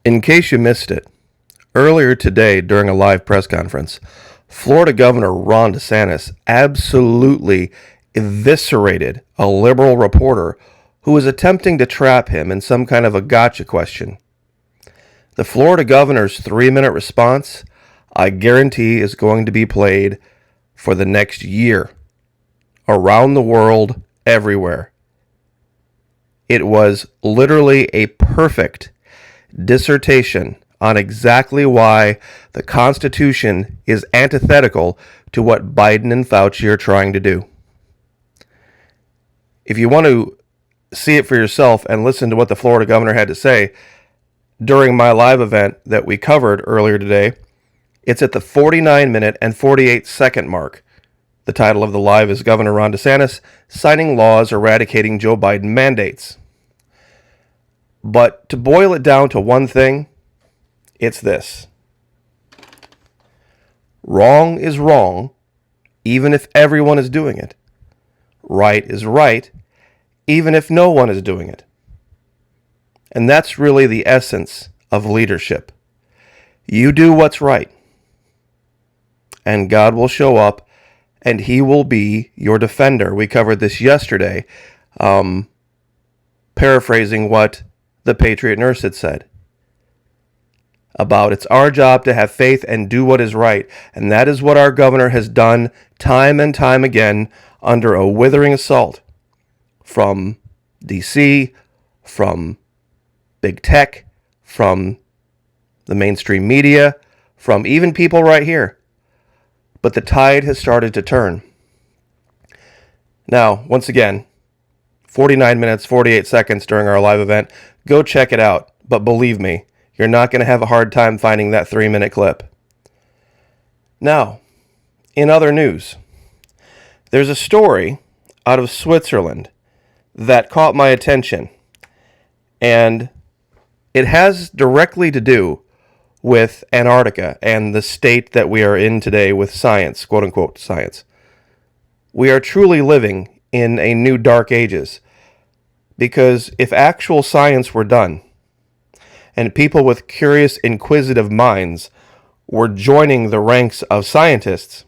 In case you missed it, earlier today during a live press conference, Florida Governor Ron DeSantis absolutely eviscerated a liberal reporter who was attempting to trap him in some kind of a gotcha question. The Florida governor's 3-minute response, I guarantee, is going to be played for the next year, around the world, everywhere. It was literally a perfect dissertation on exactly why the Constitution is antithetical to what Biden and Fauci are trying to do. If you want to see it for yourself and listen to what the Florida governor had to say during my live event that we covered earlier today, it's at the 49-minute and 48-second mark. The title of the live is Governor Ron DeSantis signing laws eradicating Joe Biden mandates. But to boil it down to one thing, it's this. Wrong is wrong, even if everyone is doing it. Right is right, even if no one is doing it. And that's really the essence of leadership. You do what's right, and God will show up, and He will be your defender. We covered this yesterday, paraphrasing what the Patriot nurse had said about it's our job to have faith and do what is right. And that is what our governor has done time and time again under a withering assault from D.C., from big tech, from the mainstream media, from even people right here. But the tide has started to turn. Now, once again, 49 minutes, 48 seconds during our live event. Go check it out. But believe me, you're not going to have a hard time finding that 3-minute clip. Now, in other news, there's a story out of Switzerland that caught my attention. And it has directly to do with Antarctica and the state that we are in today with science, quote unquote science. We are truly living in a new dark ages. Because if actual science were done, and people with curious, inquisitive minds were joining the ranks of scientists,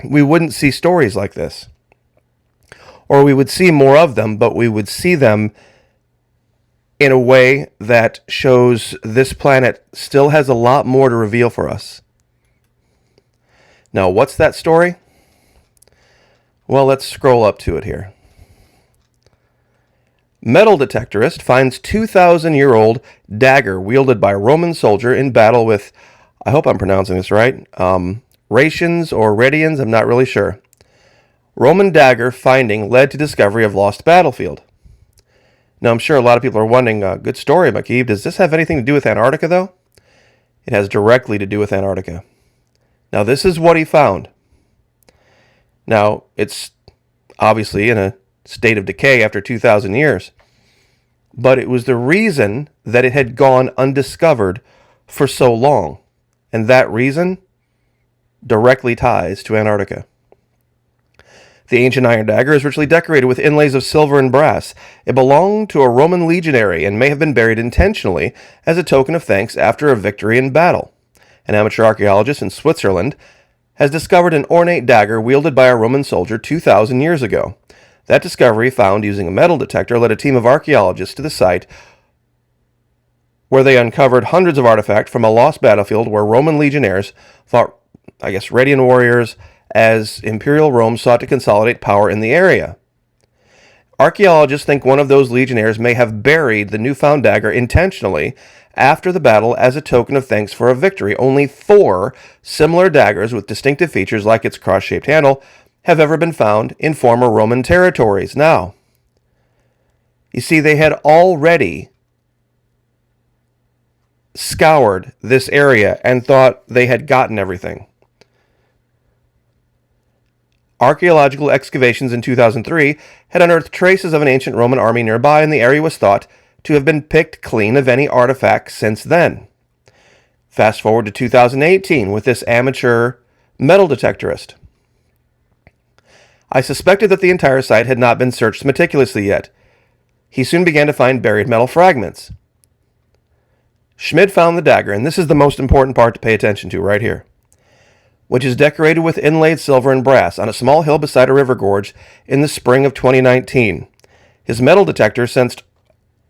we wouldn't see stories like this. Or we would see more of them, but we would see them in a way that shows this planet still has a lot more to reveal for us. Now, what's that story? Well, let's scroll up to it here. Metal detectorist finds 2,000-year-old dagger wielded by Roman soldier in battle with, I hope I'm pronouncing this right, Ratians or Radians, I'm not really sure. Roman dagger finding led to discovery of lost battlefield. Now, I'm sure a lot of people are wondering, good story, McKeeb. Does this have anything to do with Antarctica, though? It has directly to do with Antarctica. Now, this is what he found. Now, it's obviously in a state of decay after 2,000 years. But it was the reason that it had gone undiscovered for so long. And that reason directly ties to Antarctica. The ancient iron dagger is richly decorated with inlays of silver and brass. It belonged to a Roman legionary and may have been buried intentionally as a token of thanks after a victory in battle. An amateur archaeologist in Switzerland has discovered an ornate dagger wielded by a Roman soldier 2,000 years ago. That discovery, found using a metal detector, led a team of archaeologists to the site where they uncovered hundreds of artifacts from a lost battlefield where Roman legionnaires fought, Radian warriors as Imperial Rome sought to consolidate power in the area. Archaeologists think one of those legionnaires may have buried the newfound dagger intentionally after the battle as a token of thanks for a victory. Only 4 similar daggers with distinctive features like its cross-shaped handle have ever been found in former Roman territories. Now, you see, they had already scoured this area and thought they had gotten everything. Archaeological excavations in 2003 had unearthed traces of an ancient Roman army nearby, and the area was thought to have been picked clean of any artifacts since then. Fast forward to 2018 with this amateur metal detectorist. I suspected that the entire site had not been searched meticulously yet. He soon began to find buried metal fragments. Schmid found the dagger, and this is the most important part to pay attention to right here, which is decorated with inlaid silver and brass on a small hill beside a river gorge in the spring of 2019. His metal detector sensed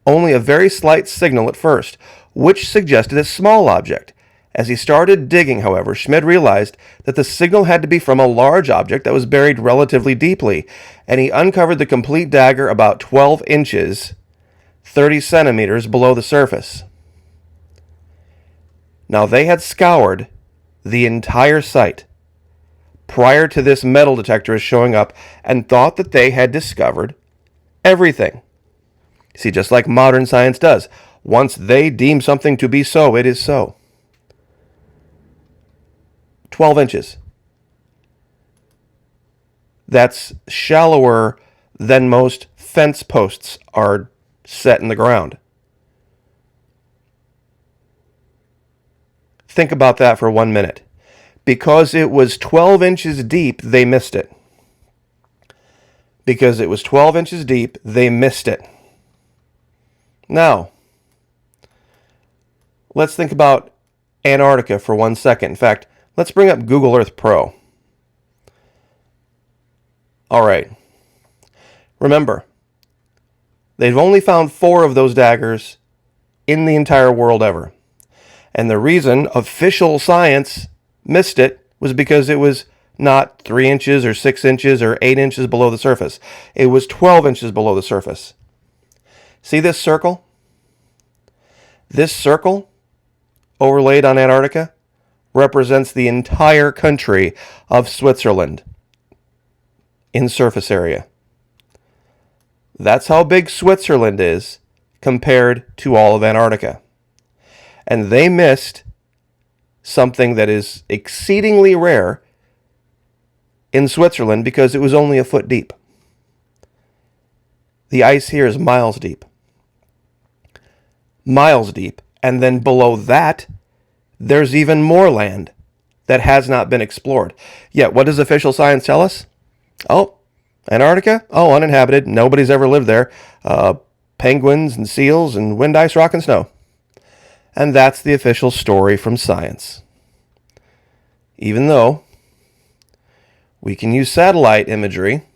only a very slight signal at first, which suggested a small object. As he started digging, however, Schmid realized that the signal had to be from a large object that was buried relatively deeply, and he uncovered the complete dagger about 12 inches, 30 centimeters below the surface. Now, they had scoured the entire site prior to this metal detector showing up and thought that they had discovered everything. See, just like modern science does, once they deem something to be so, it is so. 12 inches. That's shallower than most fence posts are set in the ground. Think about that for 1 minute. Because it was 12 inches deep, they missed it. Because it was 12 inches deep, they missed it. Now, let's think about Antarctica for 1 second. In fact, let's bring up Google Earth Pro. All right. Remember, they've only found 4 of those daggers in the entire world ever. And the reason official science missed it was because it was not 3 inches or 6 inches or 8 inches below the surface. It was 12 inches below the surface. See this circle? This circle overlaid on Antarctica represents the entire country of Switzerland in surface area. That's how big Switzerland is compared to all of Antarctica. And they missed something that is exceedingly rare in Switzerland because it was only a foot deep. The ice here is miles deep. Miles deep. And then below that, there's even more land that has not been explored. Yet, what does official science tell us? Oh, Antarctica? Oh, uninhabited. Nobody's ever lived there. Penguins and seals and wind, ice, rock, and snow. And that's the official story from science. Even though we can use satellite imagery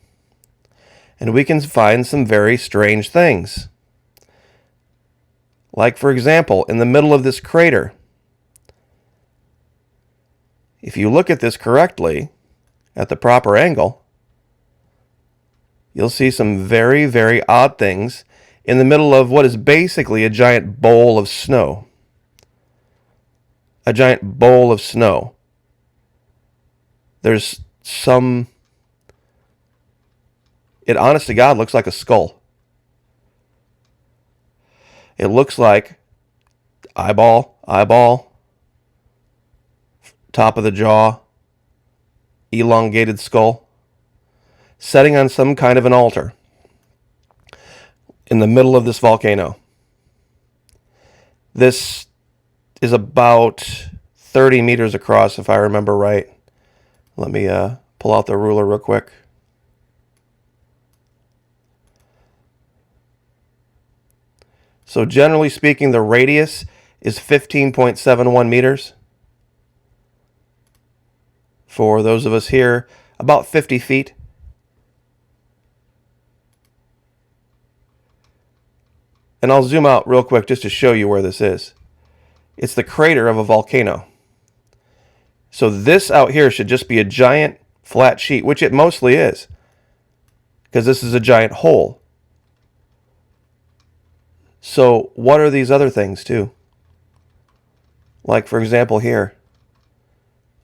and we can find some very strange things. Like, for example, in the middle of this crater, if you look at this correctly, at the proper angle, you'll see some very, very odd things in the middle of what is basically a giant bowl of snow. A giant bowl of snow. There's some... It, honest to God, looks like a skull. It looks like eyeball, top of the jaw, elongated skull, setting on some kind of an altar in the middle of this volcano. This is about 30 meters across, if I remember right. Let me pull out the ruler real quick. So generally speaking, the radius is 15.71 meters. For those of us here, about 50 feet. And I'll zoom out real quick just to show you where this is. It's the crater of a volcano. So this out here should just be a giant flat sheet, which it mostly is, because this is a giant hole. So what are these other things too? Like, for example, here,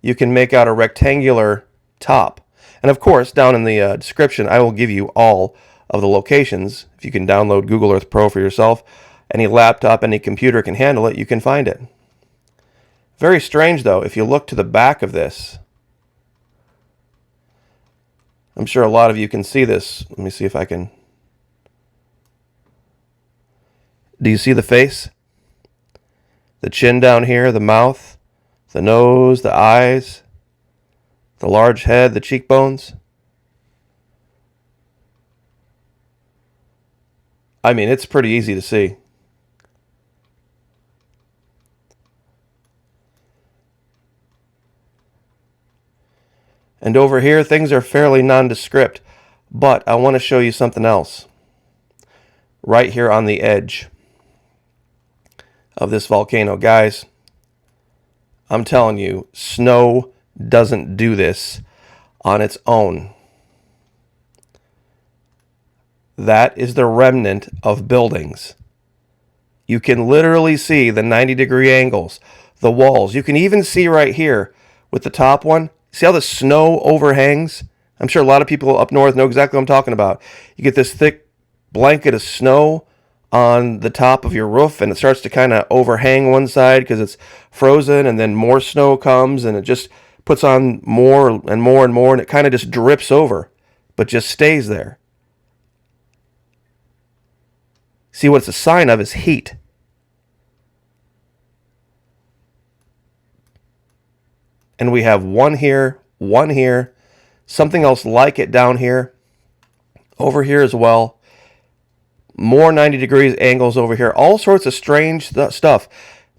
you can make out a rectangular top. And of course, down in the description, I will give you all of the locations. If you can download Google Earth Pro for yourself, any laptop, any computer can handle it, you can find it. Very strange, though, if you look to the back of this. I'm sure a lot of you can see this. Let me see if I can. Do you see the face? The chin down here, the mouth, the nose, the eyes, the large head, the cheekbones. I mean, it's pretty easy to see. And over here, things are fairly nondescript. But I want to show you something else. Right here on the edge of this volcano. Guys, I'm telling you, snow doesn't do this on its own. That is the remnant of buildings. You can literally see the 90-degree angles, the walls. You can even see right here with the top one. See how the snow overhangs? I'm sure a lot of people up north know exactly what I'm talking about. You get this thick blanket of snow on the top of your roof, and it starts to kind of overhang one side because it's frozen, and then more snow comes, and it just puts on more and more and more, and it kind of just drips over, but just stays there. See, what it's a sign of is heat. And we have one here, something else like it down here, over here as well. More 90 degrees angles over here. All sorts of strange stuff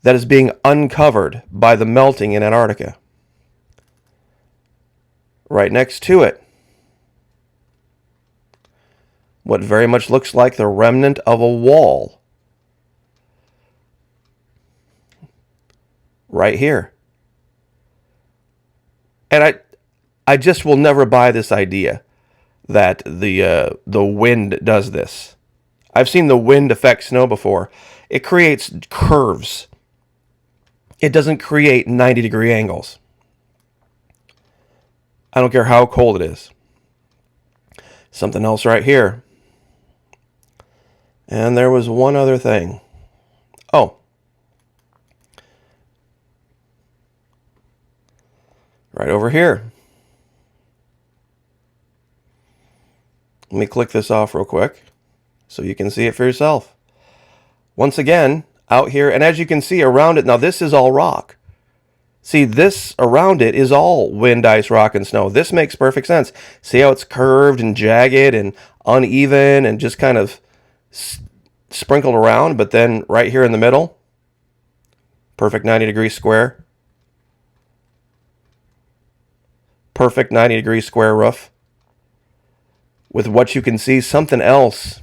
that is being uncovered by the melting in Antarctica. Right next to it, what very much looks like the remnant of a wall. Right here. And I just will never buy this idea that the wind does this. I've seen the wind affect snow before. It creates curves. It doesn't create 90-degree angles. I don't care how cold it is. Something else right here. And there was one other thing. Oh. Right over here. Let me click this off real quick so you can see it for yourself. Once again, out here, and as you can see around it, now this is all rock. See, this around it is all wind, ice, rock, and snow. This makes perfect sense. See how it's curved and jagged and uneven and just kind of sprinkled around, but then right here in the middle, perfect 90-degree square. Perfect 90-degree square roof. With what you can see, something else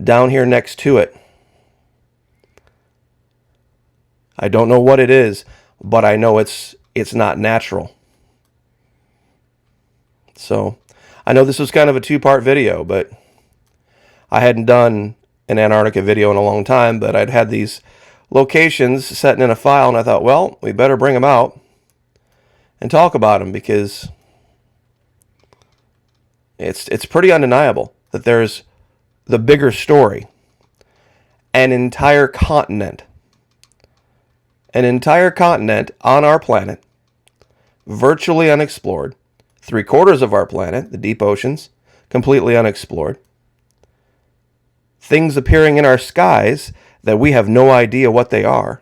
down here next to it. I don't know what it is, but I know it's not natural. So, I know this was kind of a two-part video, but I hadn't done an Antarctica video in a long time, but I'd had these locations sitting in a file, and I thought, well, we better bring them out and talk about them, because it's pretty undeniable that there's the bigger story. An entire continent on our planet, virtually unexplored. 3/4 of our planet, the deep oceans, completely unexplored. Things appearing in our skies that we have no idea what they are.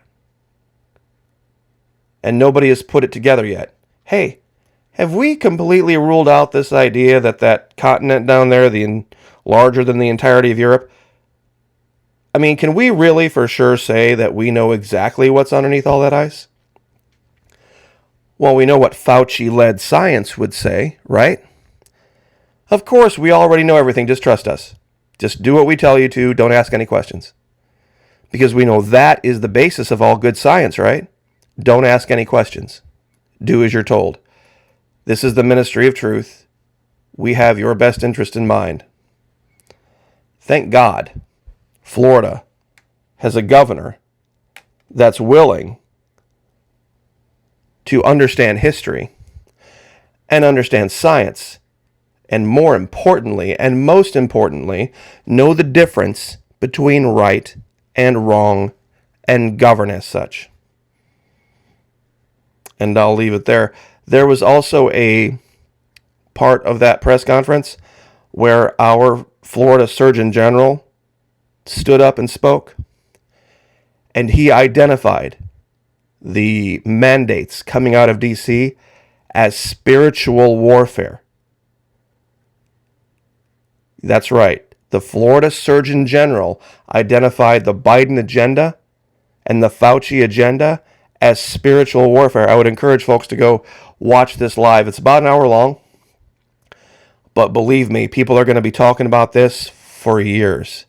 And nobody has put it together yet. Hey, have we completely ruled out this idea that that continent down there, larger than the entirety of Europe? I mean, can we really for sure say that we know exactly what's underneath all that ice? Well, we know what Fauci-led science would say, right? Of course, we already know everything. Just trust us. Just do what we tell you to. Don't ask any questions. Because we know that is the basis of all good science, right? Don't ask any questions. Do as you're told. This is the ministry of truth. We have your best interest in mind. Thank God Florida has a governor that's willing to understand history and understand science, and more importantly, and most importantly, know the difference between right and wrong and govern as such. And I'll leave it there. There was also a part of that press conference where our Florida Surgeon General stood up and spoke, and he identified the mandates coming out of D.C. as spiritual warfare. That's right. The Florida Surgeon General identified the Biden agenda and the Fauci agenda as spiritual warfare. I would encourage folks to go watch this live. It's about an hour long, but believe me, people are going to be talking about this for years.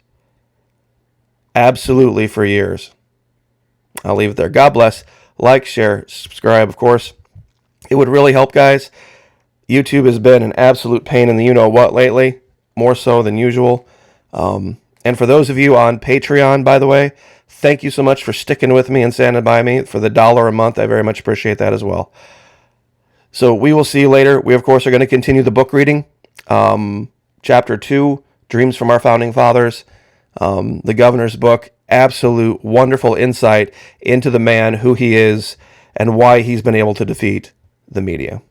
Absolutely for years. I'll leave it there. God bless. Like, share, subscribe, of course. It would really help, guys. YouTube has been an absolute pain in the you-know-what lately, more so than usual. And for those of you on Patreon, by the way, thank you so much for sticking with me and standing by me for the $1 a month. I very much appreciate that as well. So we will see you later. We, of course, are going to continue the book reading. Chapter 2, Dreams from Our Founding Fathers, the governor's book. Absolute wonderful insight into the man, who he is, and why he's been able to defeat the media.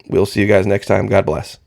We'll see you guys next time. God bless.